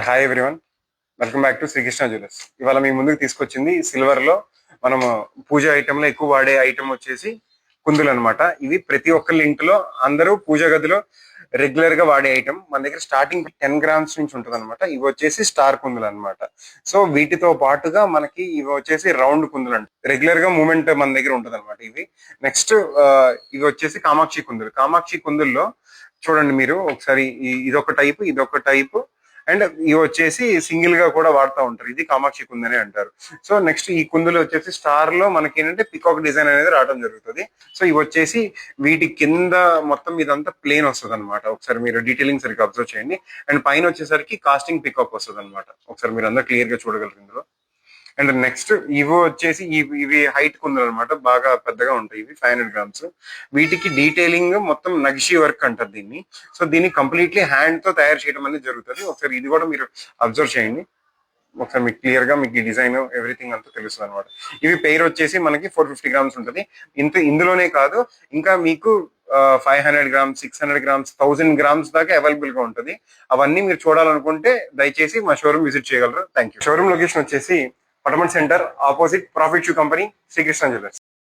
Hi everyone, welcome back to Srikrishna Jewellers. ఇవాళ మీ ముందుకు తీసుకొచ్చింది సిల్వర్ లో మనము పూజ ఐటమ్ లో ఎక్కువ వాడే ఐటమ్ వచ్చేసి కుందులు అనమాట. ఇవి ప్రతి ఒక్కరి ఇంట్లో అందరూ పూజ గదిలో రెగ్యులర్ గా వాడే ఐటమ్. మన దగ్గర స్టార్టింగ్ 10 గ్రామ్స్ నుంచి ఉంటుంది అనమాట. ఇవి వచ్చేసి స్టార్ కుందులు అనమాట. సో వీటితో పాటుగా మనకి ఇవి వచ్చేసి రౌండ్ కుందులు అంట. రెగ్యులర్ గా మూమెంట్ మన దగ్గర ఉంటుంది అనమాట. ఇవి నెక్స్ట్ ఇవి వచ్చేసి కామాక్షి కుందులు. కామాక్షి కుందుల్లో చూడండి మీరు ఒకసారి, ఇదొక టైప్, ఇదొక టైప్, అండ్ ఇవి వచ్చేసి సింగిల్ గా కూడా వాడుతూ ఉంటారు. ఇది కామాక్షి కుందని అంటారు. సో నెక్స్ట్ ఈ కుందులు వచ్చేసి స్టార్ లో మనకి ఏంటంటే పికాక్ డిజైన్ అనేది రావడం జరుగుతుంది. సో ఇవి వచ్చేసి వీటి కింద మొత్తం ఇదంతా ప్లేన్ వస్తుంది అనమాట. ఒకసారి మీరు డీటెయిలింగ్ సరిగ్గా అబ్జర్వ్ చేయండి. అండ్ పైన వచ్చేసరికి కాస్టింగ్ పికాక్ వస్తుంది అనమాట. ఒకసారి మీరు అందరూ క్లియర్ గా చూడగలరు ఇందులో. అండ్ నెక్స్ట్ ఇవి వచ్చేసి ఇవి హైట్ కుందలు అనమాట. బాగా పెద్దగా ఉంటాయి. ఇవి 500 గ్రామ్స్. వీటికి డీటెయిలింగ్ మొత్తం నగిషి వర్క్ అంటారు దీన్ని. సో దీన్ని కంప్లీట్లీ హ్యాండ్ తో తయారు చేయడం అనేది జరుగుతుంది. ఒకసారి ఇది కూడా మీరు అబ్జర్వ్ చేయండి. ఒకసారి మీకు క్లియర్ గా మీకు ఈ డిజైన్ ఎవ్రీథింగ్ అంతా తెలుస్తుంది అనమాట. ఇవి పెయిర్ వచ్చేసి మనకి 450 గ్రామ్స్ ఉంటుంది. ఇందులోనే కాదు, ఇంకా మీకు 500 గ్రామ్స్, 600 గ్రామ్స్, 1000 గ్రామ్స్ దాకా అవైలబుల్ గా ఉంటుంది. అవన్నీ మీరు చూడాలనుకుంటే దయచేసి మా షోరూమ్ విజిట్ చేయగలరు. Thank you. షోరూమ్ లొకేషన్ వచ్చేసి పటమన్ centre, opposite profit shoe company, Srikrishna jewellers.